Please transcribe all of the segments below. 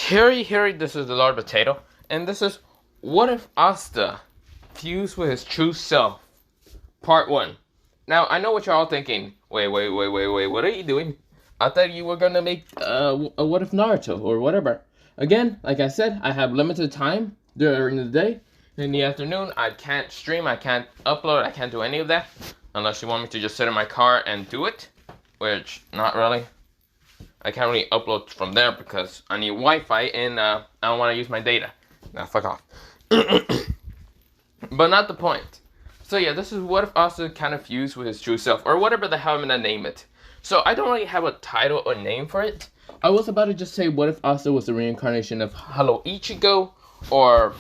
Harry, this is the Lord Potato, and this is What If Asta Fused with His True Self, Part 1. Now, I know what you're all thinking. Wait, what are you doing? I thought you were gonna make a What If Naruto, or whatever. Again, like I said, I have limited time during the day. In the afternoon, I can't stream, I can't upload, I can't do any of that. Unless you want me to just sit in my car and do it. Which, not really. I can't really upload from there because I need Wi-Fi and I don't want to use my data. Now, fuck off. But not the point. So yeah, this is What If Asta kind of fused with his true self, or whatever the hell I'm gonna name it. So I don't really have a title or name for it. I was about to just say What If Asta was the reincarnation of Hello Ichigo, or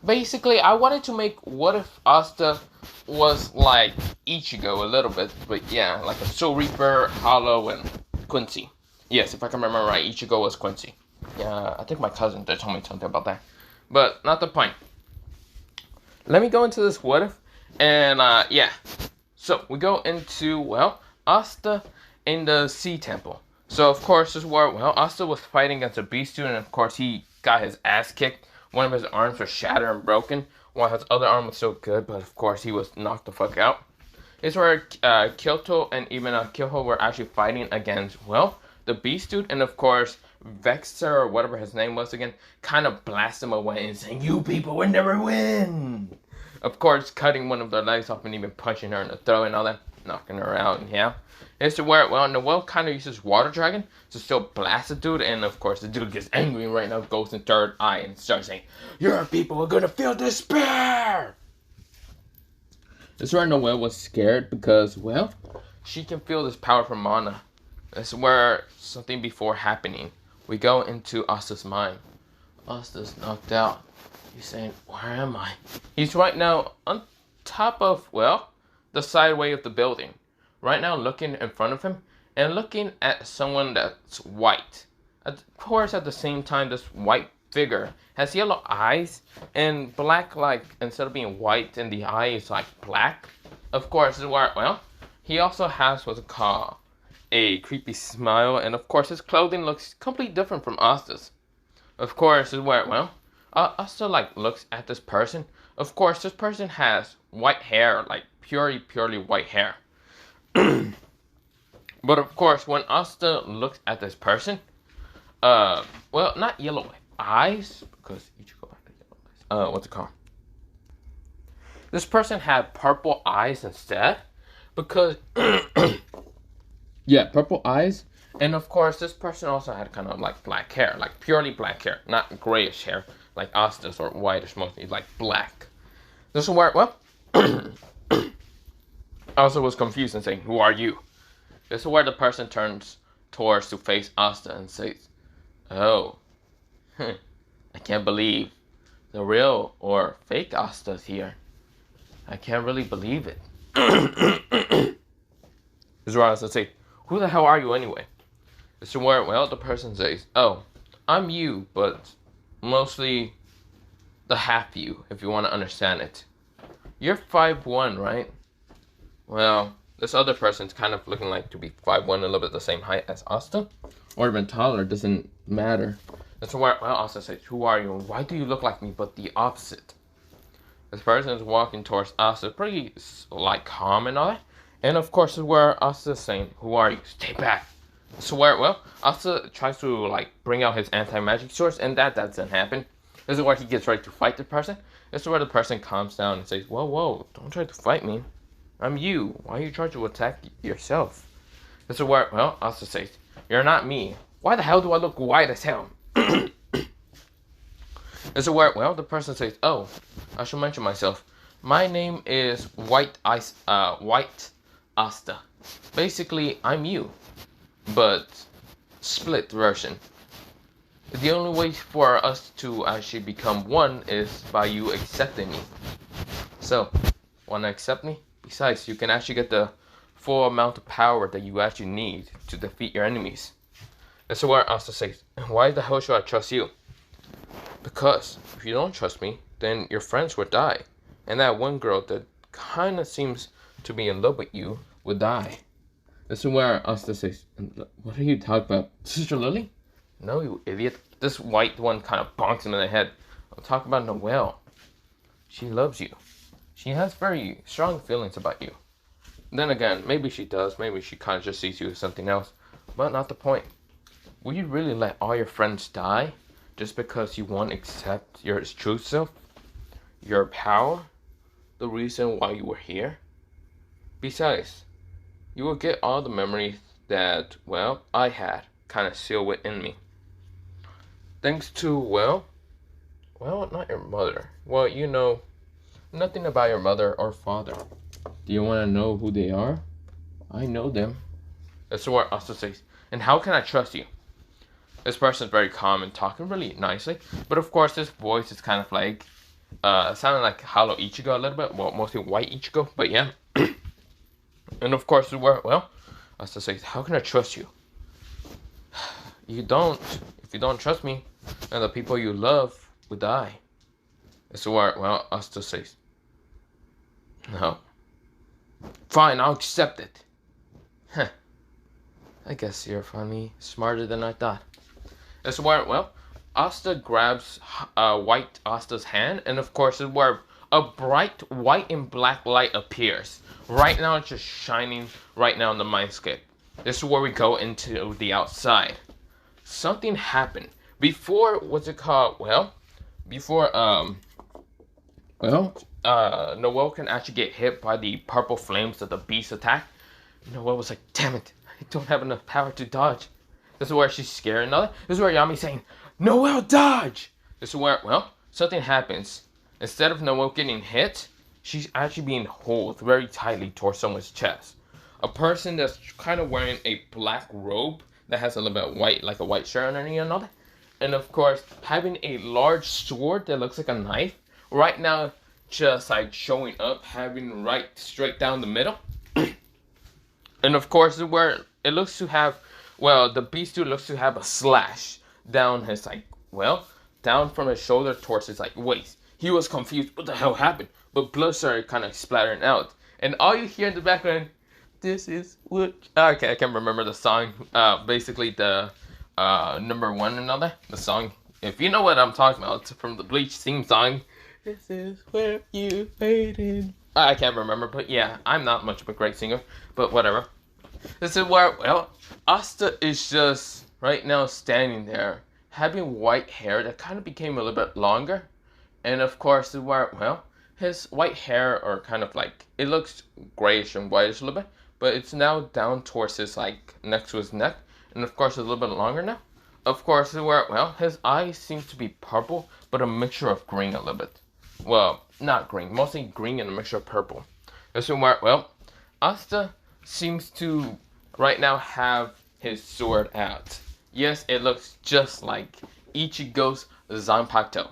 basically I wanted to make What If Asta was like Ichigo a little bit, but yeah, like a Soul Reaper, Hollow, and Quincy. Yes, if I can remember right, Ichigo was Quincy. Yeah, I think my cousin did tell me something about that. But not the point. Let me go into this what if. And yeah. So we go into, well, Asta in the Sea Temple. So of course this is where, well, Asta was fighting against a beast dude, and of course he got his ass kicked. One of his arms was shattered and broken, while his other arm was still good, but of course he was knocked the fuck out. It's where Kyoto and even Kyoho were actually fighting against, well, the Beast Dude, and of course, Vexer, or whatever his name was again, kind of blasted him away and saying, "You people will never win!" Of course, cutting one of their legs off and even punching her in the throat and all that, knocking her out, and yeah. It's to where, well, Noel kind of uses Water Dragon to still blast the dude, and of course, the dude gets angry right now, goes in third eye, and starts saying, "Your people are gonna feel despair!" This is where Noelle was scared because, well, she can feel this power from Mana. This is where something before happening. We go into Asta's mind. Asta's knocked out. He's saying, "Where am I?" He's right now on top of, well, the sideway of the building. Right now looking in front of him and looking at someone that's white. Of course, at the same time, this white figure has yellow eyes and black, like, instead of being white and the eye is like black. Of course, is where, well, he also has what's called a creepy smile, and of course his clothing looks completely different from Asta's. Of course, is where, well, Asta like looks at this person. Of course, this person has white hair, like purely white hair. But of course, when Asta looks at this person, well, not yellow eyes, because Ichigo had yellow eyes. What's it called? This person had purple eyes instead, because yeah, purple eyes, and of course this person also had kind of like black hair, like purely black hair, not grayish hair like Asta's or whitish, mostly like black. This is where, well, I also was confused and saying, "Who are you?" This is where the person turns towards to face Asta and says, "Oh. I can't believe the real or fake Asta's here. I can't really believe it." This is where Asta says, "Who the hell are you anyway?" This is where, well, the person says, "Oh, I'm you, but mostly the half you, if you want to understand it. You're 5'1", right?" Well, this other person's kind of looking like to be 5'1", a little bit the same height as Asta, or even taller, doesn't matter. That's where, well, Asta says, "Who are you? Why do you look like me, but the opposite?" This person is walking towards Asta, pretty, like, calm and all that. And of course, is where Asta is saying, "Who are you? Stay back." So where, well, Asta tries to, like, bring out his anti-magic swords, and that doesn't happen. This is where he gets ready to fight the person. This is where the person calms down and says, Whoa, don't try to fight me. I'm you. Why are you trying to attack yourself?" This is where, well, Asta says, "You're not me. Why the hell do I look white as hell?" This is where, well, the person says, "Oh, I should mention myself. My name is White Asta. Basically, I'm you, but split version. The only way for us to actually become one is by you accepting me. So, wanna accept me? Besides, you can actually get the full amount of power that you actually need to defeat your enemies." This is where Asta says, "Why the hell should I trust you?" "Because if you don't trust me, then your friends would die. And that one girl that kinda seems to be in love with you would die." This is where Asta says, "What are you talking about? Sister Lily?" No, you idiot. This white one kind of bonks him in the head. I'm talking about Noelle. She loves you. She has very strong feelings about you. Then again, maybe she does. Maybe she kind of just sees you as something else. But not the point. Will you really let all your friends die just because you won't accept your true self? Your power? The reason why you were here? Besides, you will get all the memories that, well, I had kind of sealed within me. Thanks to, well, not your mother. Well, you know nothing about your mother or father. Do you want to know who they are? I know them. That's what Asta says. And how can I trust you? This person is very calm and talking really nicely. But of course, this voice is kind of like, sounding like Hollow Ichigo a little bit. Well, mostly white Ichigo, but yeah. And of course, well, Asta says, how can I trust you? You don't. If you don't trust me, then the people you love will die. That's where, well, Asta says, no. Fine, I'll accept it. Huh. I guess you're funny, smarter than I thought. That's where, well, Asta grabs white Asta's hand, and of course, it's where a bright white and black light appears. Right now, it's just shining right now in the mindscape. This is where we go into the outside. Something happened. Before, what's it called? Well, before, Noelle can actually get hit by the purple flames of the beast attack. Noelle was like, damn it, I don't have enough power to dodge. This is where she's scared and all that. This is where Yami's saying, Noelle, dodge! This is where, well, something happens. Instead of Noelle getting hit, she's actually being held very tightly towards someone's chest. A person that's kind of wearing a black robe that has a little bit of white, like a white shirt underneath and all that. And of course, having a large sword that looks like a knife. Right now, just like showing up, having right straight down the middle. And of course, where it looks to have, well, the beast dude looks to have a slash down his, like, well, down from his shoulder towards his, like, waist. He was confused. What the hell happened? But blood started kind of splattering out. And all you hear in the background, this is what... Okay, I can't remember the song. Basically, the number one and all that. The song. If you know what I'm talking about, it's from the Bleach theme song. This is where you waited. I can't remember, but yeah, I'm not much of a great singer, but whatever. This is where, well, Asta is just right now standing there, having white hair that kind of became a little bit longer. And of course, where, well, his white hair are kind of like, it looks grayish and whitish a little bit, but it's now down towards his, like, next to his neck. And of course, it's a little bit longer now. Of course, where, well, his eyes seem to be purple, but a mixture of green a little bit. Well, not green, mostly green and a mixture of purple. This is where, well, Asta seems to right now have his sword out. Yes, it looks just like Ichigo's Zanpakuto.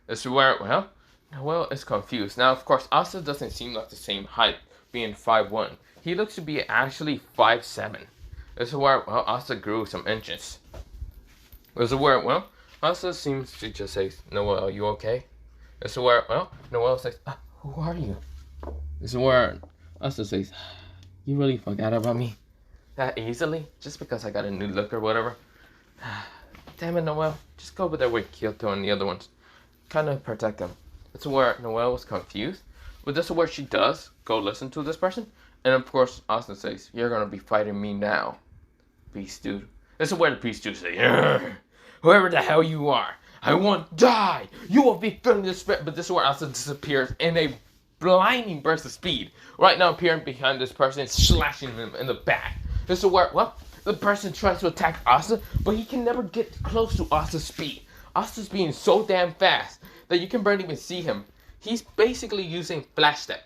This is where, well, Noelle is confused. Now, of course, Asta doesn't seem like the same height, being 5'1". He looks to be actually 5'7". This is where, well, Asta grew some inches. This is where, well, Asta seems to just say, Noelle, are you okay? This is where, well, Noelle says, who are you? This is where Asta says, you really forgot about me that easily? Just because I got a new look or whatever? Damn it, Noelle. Just go over there with Kyoto and the other ones. Kind of protect them. This is where Noelle was confused. But this is where she does go listen to this person. And of course, Asta says, you're going to be fighting me now, beast dude. This is where the beast dude says, whoever the hell you are, I won't die. You will be feeling this spirit. But this is where Asta disappears in a blinding burst of speed. Right now, appearing behind this person, slashing him in the back. This is where, well, the person tries to attack Asta, but he can never get close to Asta's speed. Asta's being so damn fast that you can barely even see him. He's basically using flash step.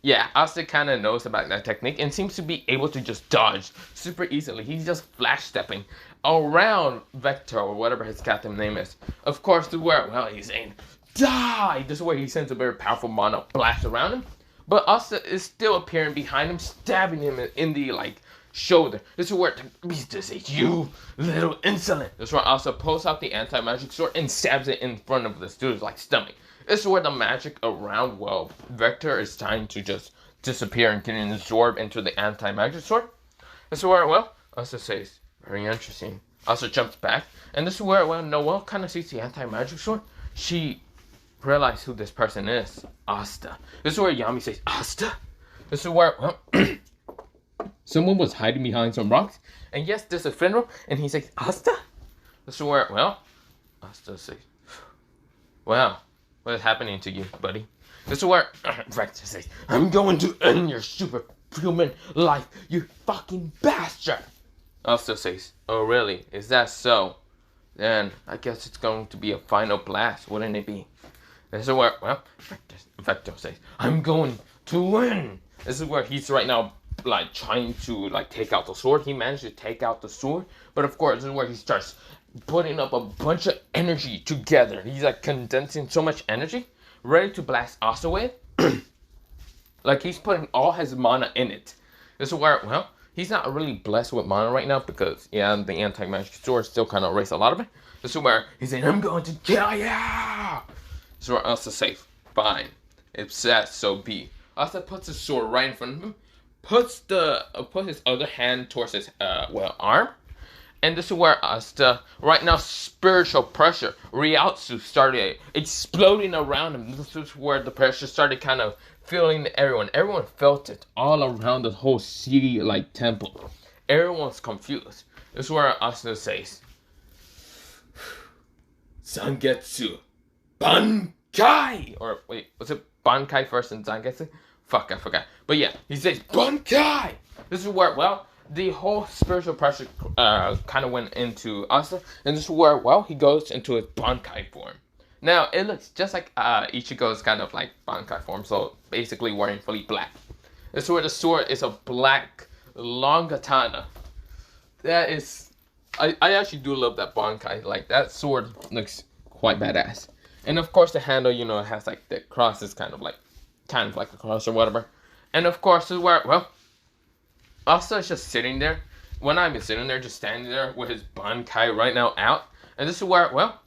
Yeah, Asta kind of knows about that technique and seems to be able to just dodge super easily. He's just flash stepping around Vector or whatever his goddamn name is. Of course, to where, well, he's saying, die! This is where he sends a very powerful mana blast around him. But Asta is still appearing behind him, stabbing him in the, like, shoulder. This is where the beast says, you little insolent. This is where Asta pulls out the anti-magic sword and stabs it in front of the dude's, like, stomach. This is where the magic around, well, Vector is trying to just disappear and getting absorbed into the anti-magic sword. This is where, well, Asta says, very interesting. Asta jumps back, and this is where when Noelle kind of sees the anti-magic sword, she realizes who this person is. Asta. This is where Yami says, Asta? This is where, well, someone was hiding behind some rocks, and yes, this is Finral, and he says, Asta? This is where, well, Asta says, well, what is happening to you, buddy? This is where Vector says, I'm going to end your superhuman life, you fucking bastard! Asta says, oh really, is that so? Then I guess it's going to be a final blast, wouldn't it be? This is where, well, Vector says, I'm going to win! This is where he's right now, like, trying to, like, take out the sword. He managed to take out the sword, but of course, this is where he starts putting up a bunch of energy together. He's, like, condensing so much energy, ready to blast Asta with. Like, he's putting all his mana in it. This is where, well, he's not really blessed with mana right now because, yeah, the anti-magic sword still kind of erased a lot of it. This is where he's saying, I'm going to kill ya! This is where Asta says, fine, if that so be. Asta puts his sword right in front of him, puts his other hand towards his, arm. And this is where Asta, right now, spiritual pressure, Ryotsu started exploding around him. This is where the pressure started kind of filling everyone. Everyone felt it all around the whole city, like, temple. Everyone's confused. This is where Asta says, Zangetsu Bankai! Or, wait, was it Bankai first and Zangetsu? Fuck, I forgot. But yeah, he says, Bankai! This is where, well, the whole spiritual pressure kind of went into Asta. And this is where, well, he goes into his Bankai form. Now, it looks just like Ichigo's kind of like Bankai form. So, basically wearing fully black. This is where the sword is a black, long katana. That is... I actually do love that Bankai. Like, that sword looks quite badass. And of course, the handle, you know, it has like the cross is kind of like a cross or whatever. And of course, this is where, well, Asta is just sitting there. When I'm sitting there, just standing there with his Bankai right now out. And this is where, well,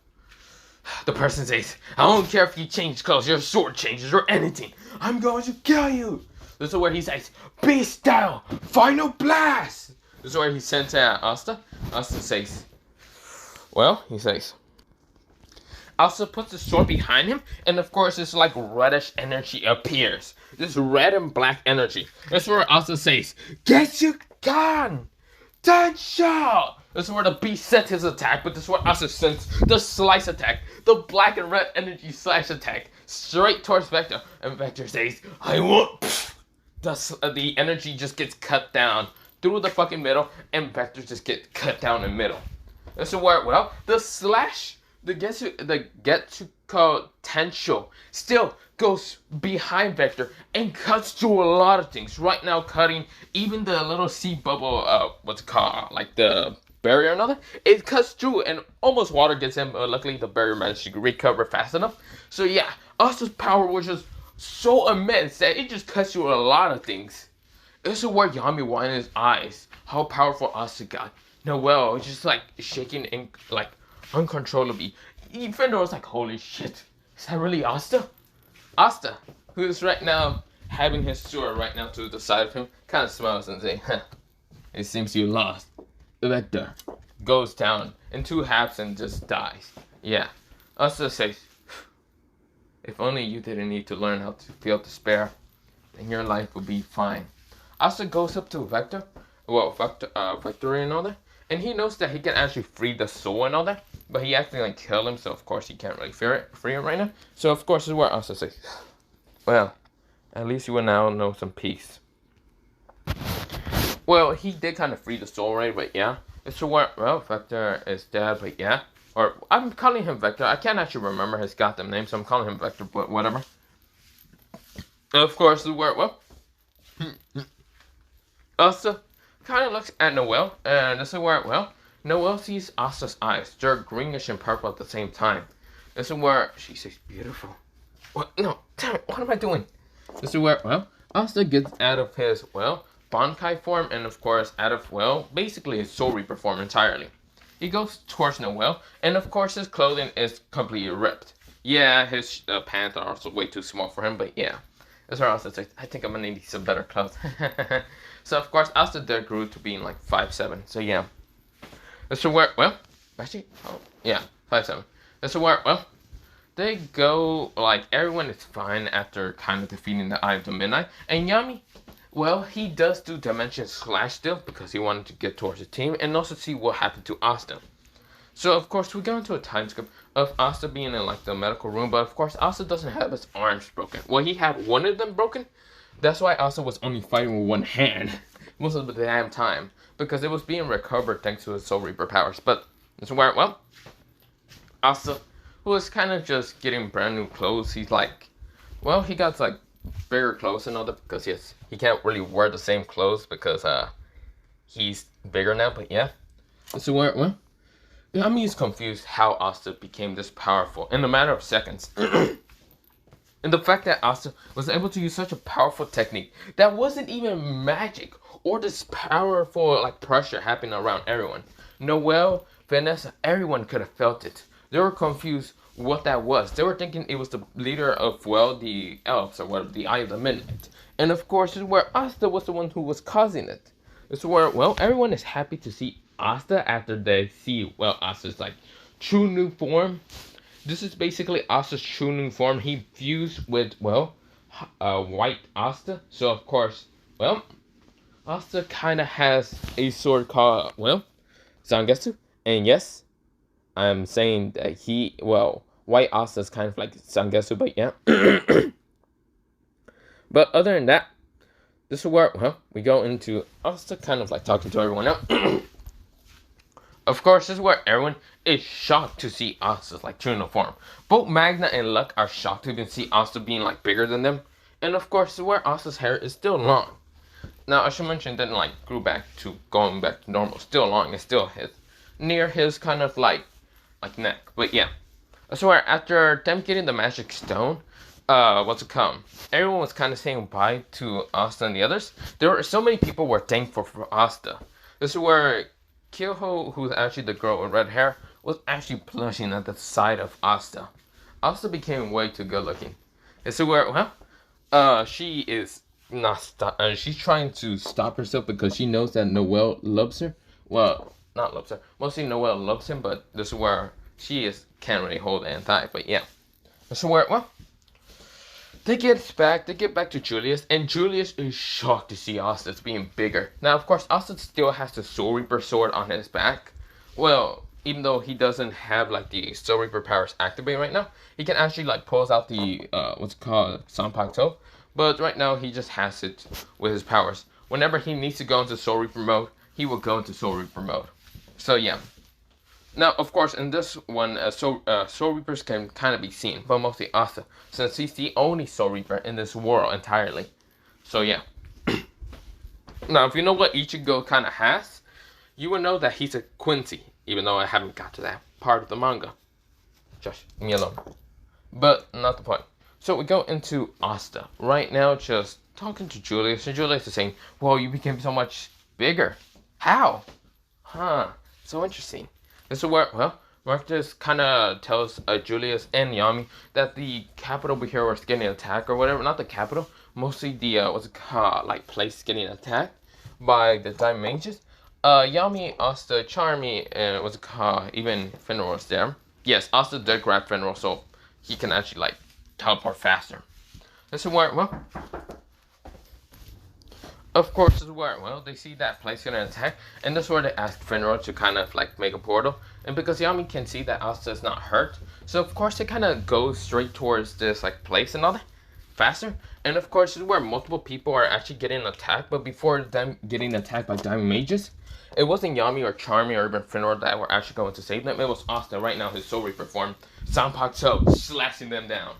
the person says, I don't care if you change clothes, your sword changes or anything. I'm going to kill you. This is where he says, Beast style, final blast. This is where he sends out Asta. Asta says, well, he says, Asta puts the sword behind him, and of course, this like reddish energy appears. This red and black energy. This is where Asta says, get you gone! Densho! This is where the beast sent his attack, but this is where Asta sends the slice attack. The black and red energy slash attack straight towards Vector. And Vector says, I won't. The energy just gets cut down through the fucking middle, and Vector just gets cut down in the middle. This is where, well, the Getsuko Tensho still goes behind Vector and cuts through a lot of things. Right now, cutting even the little sea bubble, what's it called, like the barrier and all that. It cuts through and almost water gets him. Luckily, the barrier managed to recover fast enough. So yeah, Asta's power was just so immense that it just cuts through a lot of things. This is where Yami widened his eyes. How powerful Asta got. Noelle was just like shaking in like uncontrollably. Even though it's like, holy shit, is that really Asta? Asta, who is right now having his sword right now to the side of him, kind of smiles and says, it seems you lost. Vector goes down in two halves and just dies. Yeah, Asta says, if only you didn't need to learn how to feel despair, then your life would be fine. Asta goes up to Vector, Vector and all that, and he knows that he can actually free the soul and all that, but he accidentally killed him, so of course he can't really free it right now. So of course this is where Asta says, well, at least you will now know some peace. Well, he did kind of free the soul, right? But yeah, it's where, well, Vector is dead, but yeah. Or, I'm calling him Vector. I can't actually remember his goddamn name, so I'm calling him Vector, but whatever. Of course, this is where, well, Asta kind of looks at Noelle, and this is where, well, Noelle sees Asta's eyes. They're greenish and purple at the same time. This is where she says, beautiful. What? No, damn it, what am I doing? This is where, well, Asta gets out of his, well, Bankai form, and of course, out of, well, basically his Soul Reaper form entirely. He goes towards Noelle, and of course his clothing is completely ripped. Yeah, his pants are also way too small for him, but yeah. That's where Asta says, I think I'm gonna need some better clothes. So of course, Asta there grew to being like 5'7", so yeah. This is where, well, actually, oh, yeah, 5-7. This is where, well, they go, like, everyone is fine after kind of defeating the Eye of the Midnight. And Yami, well, he does do Dimension Slash still because he wanted to get towards the team and also see what happened to Asta. So, of course, we go into a time skip of Asta being in, like, the medical room. But, of course, Asta doesn't have his arms broken. Well, he had one of them broken. That's why Asta was only fighting with one hand most of the damn time. Because it was being recovered thanks to his Soul Reaper powers. But, that's where, well, Asta, who was kind of just getting brand new clothes, he's like, well, he got, like, bigger clothes and all that. Because, yes, he can't really wear the same clothes because, he's bigger now. But, yeah. So, where, well, Yami is confused how Asta became this powerful in a matter of seconds. And the fact that Asta was able to use such a powerful technique that wasn't even magic or this powerful like pressure happening around everyone. Noelle, Vanessa, everyone could have felt it. They were confused what that was. They were thinking it was the leader of, well, the elves or whatever, the Eye of the Midnight. And of course, this is where Asta was the one who was causing it. This is where, well, everyone is happy to see Asta after they see, well, Asta's like true new form. This is basically Asta's true new form. He fused with, well, white Asta. So of course, well, Asta kind of has a sword called, well, Zangetsu. And yes, I'm saying that he, well, white Asta is kind of like Zangetsu, but yeah. But other than that, this is where, well, we go into Asta kind of like talking to everyone else. Of course, this is where everyone is shocked to see Asta's like true form. Both Magna and Luck are shocked to even see Asta being like bigger than them. And of course, this is where Asta's hair is still long. Now, I should mention that like grew back to going back to normal. Still long. It's still his near his kind of like neck. But yeah. So where after them getting the magic stone, what's it come? Everyone was kind of saying bye to Asta and the others. There were so many people were thankful for Asta. This is where Kyoho, who's actually the girl with red hair, was actually blushing at the sight of Asta. Asta became way too good looking. This is where, well, she is not she's trying to stop herself because she knows that Noelle loves her. Well, not loves her. Mostly Noelle loves him, but this is where she can't really hold Anti. But yeah, this is where, well, they get back to Julius, and Julius is shocked to see Asta being bigger. Now, of course, Asta still has the Soul Reaper sword on his back. Well, even though he doesn't have like the Soul Reaper powers activated right now, he can actually like pulls out the what's it called, Sanpakuto. But right now he just has it with his powers. Whenever he needs to go into Soul Reaper mode, he will go into Soul Reaper mode. So yeah. Now, of course, in this one, Soul Reapers can kind of be seen, but mostly Asta, since he's the only Soul Reaper in this world entirely. So yeah. Now, if you know what Ichigo kind of has, you will know that he's a Quincy, even though I haven't got to that part of the manga. Josh, leave me alone. But not the point. So we go into Asta. Right now, just talking to Julius, and Julius is saying, "Whoa, you became so much bigger. How? Huh, so interesting." This is where, well, Marcus kind of tells Julius and Yami that the capital over here was getting attacked or whatever. Not the capital, mostly the, what's it called, like, place getting attacked by the Diamond Mages. Yami, Asta, Charmy, and what's it called, even Fenrir was there. Yes, Asta did grab Fenrir, so he can actually, like, teleport faster. This is where, well, of course, this is where, well, they see that place getting attacked, and this is where they ask Fenrir to kind of, like, make a portal. And because Yami can see that Asta is not hurt, so of course they kind of go straight towards this, like, place and all that, faster. And of course, this is where multiple people are actually getting attacked, but before them getting attacked by Diamond Mages, it wasn't Yami or Charmy or even Fenrir that were actually going to save them. It was Asta, right now, his Soul Reaper form, Sanpakuto, slashing them down.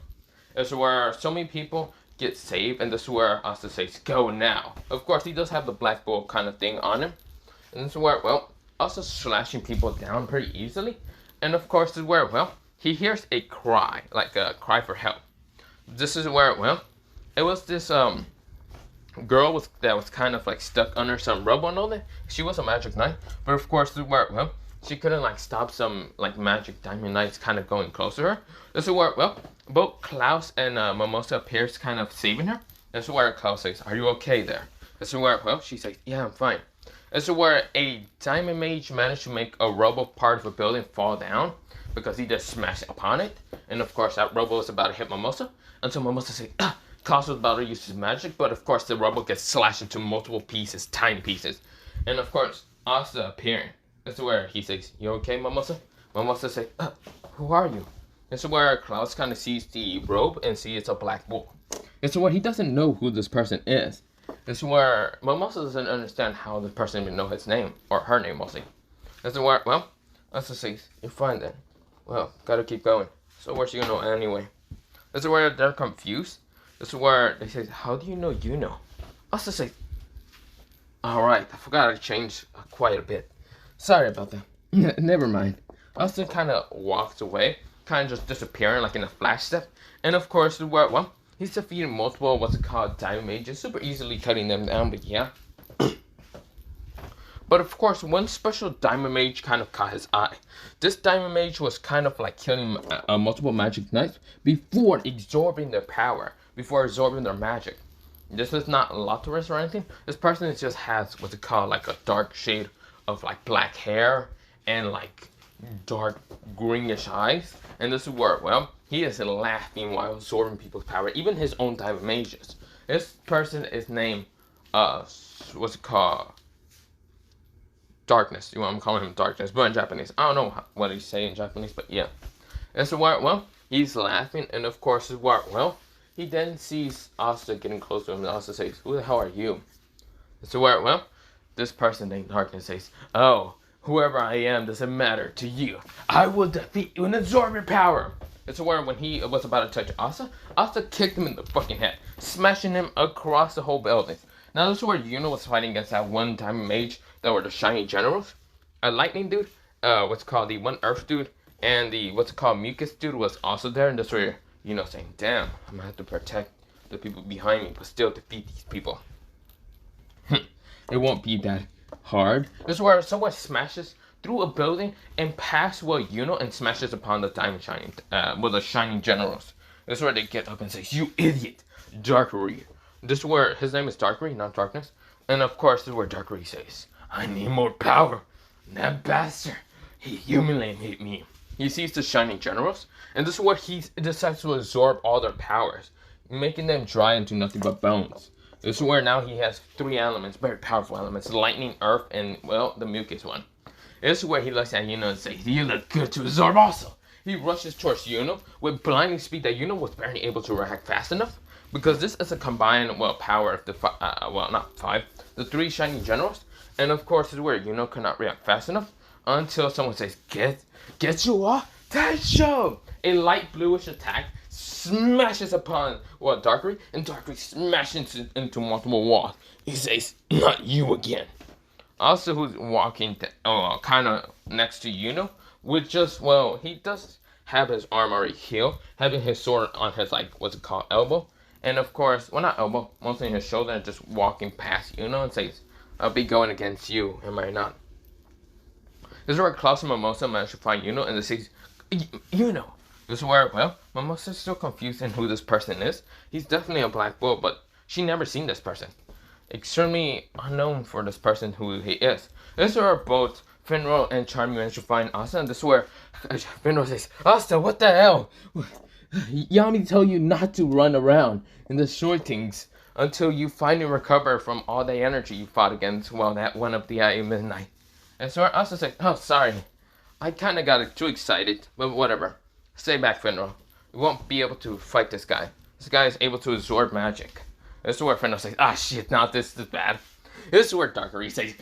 This is where so many people get saved, and this is where Asta says, "Go now." Of course, he does have the Black Bull kind of thing on him. And this is where, well, Asta's slashing people down pretty easily. And of course, this is where, well, he hears a cry, like a cry for help. This is where, well, it was this girl that was kind of like stuck under some rubble and all that. She was a magic knight, but of course, this is where, well, she couldn't like stop some like magic diamond knights kind of going close to her. This is where, well, both Klaus and Mimosa appears kind of saving her. This is where Klaus says, "Are you okay there?" This is where, well, she says, "Yeah, I'm fine." This is where a diamond mage managed to make a robo part of a building fall down because he just smashed upon it. And of course, that robo was about to hit Mimosa until Mimosa said, Klaus was about to use his magic, but of course, the robo gets slashed into multiple pieces, tiny pieces. And of course, Asta appearing. This is where he says, "You okay, Mimosa?" Mimosa says, "Who are you?" This is where Klaus kind of sees the robe and sees it's a black bull. This is where he doesn't know who this person is. This is where Mimosa doesn't understand how the person even know his name, or her name mostly. This is where, well, Asta says, "You're fine then. Well, gotta keep going." So where's she gonna know anyway? This is where they're confused. This is where they say, "How do you know you know?" Asta says, "Alright, I forgot to change quite a bit. Sorry about that." Never mind. Asta kind of walks away, kind of just disappearing like in a flash step. And of course, well, he's defeating multiple, diamond mages, super easily cutting them down, but yeah. But of course, one special diamond mage kind of caught his eye. This diamond mage was kind of like killing multiple magic knights before absorbing their power, before absorbing their magic. This is not Lotarus or anything. This person just has like a dark shade of like black hair and like dark greenish eyes. And this is where, well, he is laughing while absorbing people's power, even his own diamond mages. This person is named, Darkness. I'm calling him Darkness, but in Japanese. I don't know what he's saying in Japanese, but yeah. This is where, well, he's laughing, and of course, this is where, well, he then sees Asta getting close to him, and Asta says, "Who the hell are you?" This is where, well, this person named Darkness says, "Oh, whoever I am doesn't matter to you. I will defeat you and absorb your power." It's where when he was about to touch Asta, Asta kicked him in the fucking head, smashing him across the whole building. Now this is where Yuno was fighting against that one diamond mage that were the shiny generals. A lightning dude, the one earth dude, and the mucus dude was also there. And this is where Yuno saying, "Damn, I'm gonna have to protect the people behind me, but still defeat these people." It won't be that hard. This is where someone smashes through a building and past Yuno and smashes upon the diamond shining, the shining generals. This is where they get up and say, "You idiot, Darkery." This is where his name is Darkery, not Darkness. And of course, this is where Darkery says, "I need more power. That bastard, he humiliated me." He sees the shining generals, and this is where he decides to absorb all their powers, making them dry into nothing but bones. This is where now he has 3 elements, very powerful elements: lightning, earth, and, well, the mucus one. This is where he looks at Yuno and says, "You look good to absorb also." He rushes towards Yuno with blinding speed that Yuno was barely able to react fast enough, because this is a combined, power of the, not 5, the 3 shining generals. And of course, this is where Yuno cannot react fast enough until someone says, Get you off that show!" A light bluish attack smashes upon, Darkery, and Darkery smashes into multiple walls. He says, "Not you again." Also, who's walking kind of next to Yuno, with just, he does have his arm already healed, having his sword on his, elbow. And of course, not elbow, mostly in his shoulder, and just walking past Yuno and says, "I'll be going against you, am I not?" This is where Klaus and Mimosa manage to find Yuno, and they say, "Yuno." This is where, Mimosa's still confused in who this person is. He's definitely a black bull, but she never seen this person. Extremely unknown for this person who he is. This is where both Finro and Charmy manage to find Asta, and this is where Finro says, "Asta, what the hell? Yami told you not to run around in the short things until you finally recover from all the energy you fought against, that one of the midnight." And so Asta said, "Oh, sorry. I kind of got too excited, but whatever. Stay back, Finro. You won't be able to fight this guy. This guy is able to absorb magic." This is where Finro says, "Ah, shit, not this is bad." This is where Darkery says,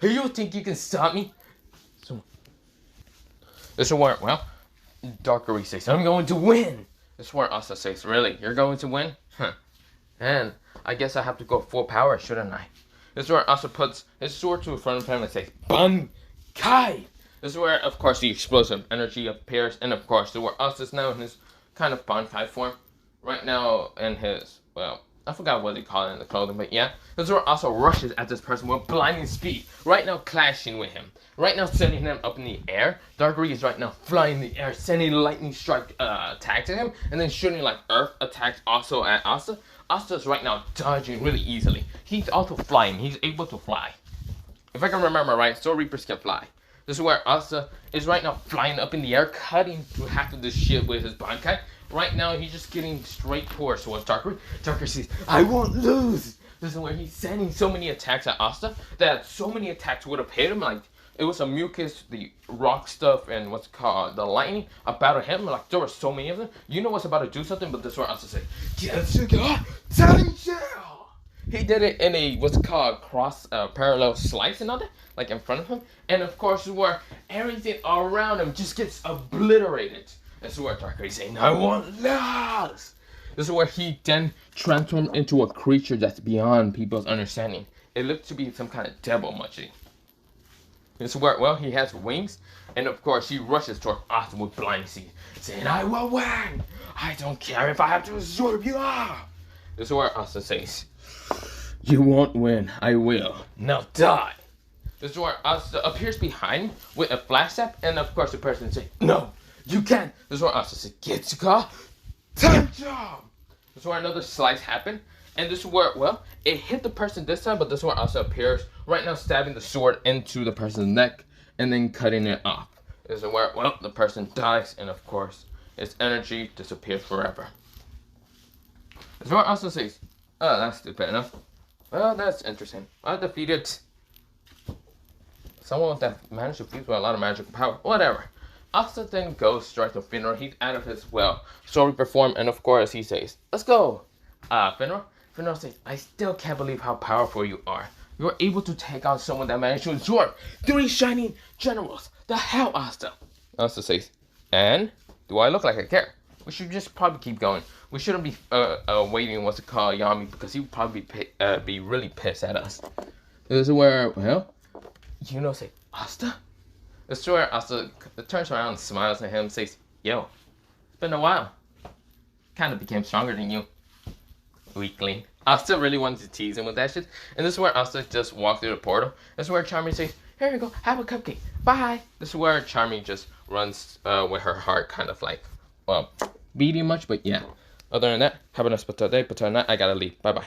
"You think you can stop me?" So, this is where, Darkery says, "I'm going to win." This is where Asta says, "Really? You're going to win? Huh. And I guess I have to go full power, shouldn't I?" This is where Asta puts his sword to in front of him and says, "Bankai!" This is where, of course, the explosive energy appears, and of course, this is where Asta's now in his kind of Bankai form. Right now, in his, I forgot what they call it in the clothing, but yeah. This is where Asta rushes at this person with blinding speed, right now clashing with him. Right now sending him up in the air. Darkery is right now flying in the air, sending lightning strike attacks at him, and then shooting earth attacks also at Asta. Asta's right now dodging really easily. He's also flying. He's able to fly. if I can remember right, Soul Reapers can fly. This is where Asta is right now flying up in the air, cutting through half of this shit with his Bankai. Right now, he's just getting straight towards Darker. Darker says, I won't lose. This is where he's sending so many attacks at Asta that so many attacks would have hit him. Like, it was a mucus, the rock stuff, and what's called the lightning about him. Like, there were so many of them. You know what's about to do something, but this is where Asta said, Jessica, he did it in a what's called cross parallel slice and all that, like in front of him, and of course where everything around him just gets obliterated. This is where Darker is saying, I won't lose. This is where he then transformed into a creature that's beyond people's understanding. It looked to be some kind of devil muchie. This is where, well, he has wings, and of course he rushes toward Asta with blind seed, saying, I will win. I don't care if I have to absorb you all. This is where Asta says, you won't win, I will. Now die. This is where Asta appears behind with a flash step, and of course the person says, no, you can't. This is where Asta says, get your car, time job. This is where another slice happened, and this is where, well, it hit the person this time, but this is where Asta appears, right now stabbing the sword into the person's neck, and then cutting it off. This is where, well, the person dies, and of course, its energy disappears forever. This is where Asta says, oh, that's stupid enough. Well, that's interesting. I defeated someone that managed to fuse with a lot of magical power. Whatever. Asta then goes straight to Finra. He's out of his well. Story perform, and of course he says, let's go. Finra. Finra says, I still can't believe how powerful you are. You're able to take on someone that managed to absorb 3 shining generals. The hell, Asta? Asta says, and do I look like I care? We should just probably keep going. We shouldn't be waiting what's it called Yami, because he would probably be really pissed at us. This is where, well, you know, say, Asta? This is where Asta turns around and smiles at him and says, yo, it's been a while. Kind of became stronger than you. Weakling. Asta really wanted to tease him with that shit. And this is where Asta just walked through the portal. This is where Charming says, here you go, have a cupcake. Bye. This is where Charming just runs with her heart kind of like, well, beating much, but yeah. Other than that, have a nice day, but tonight I gotta leave. Bye-bye.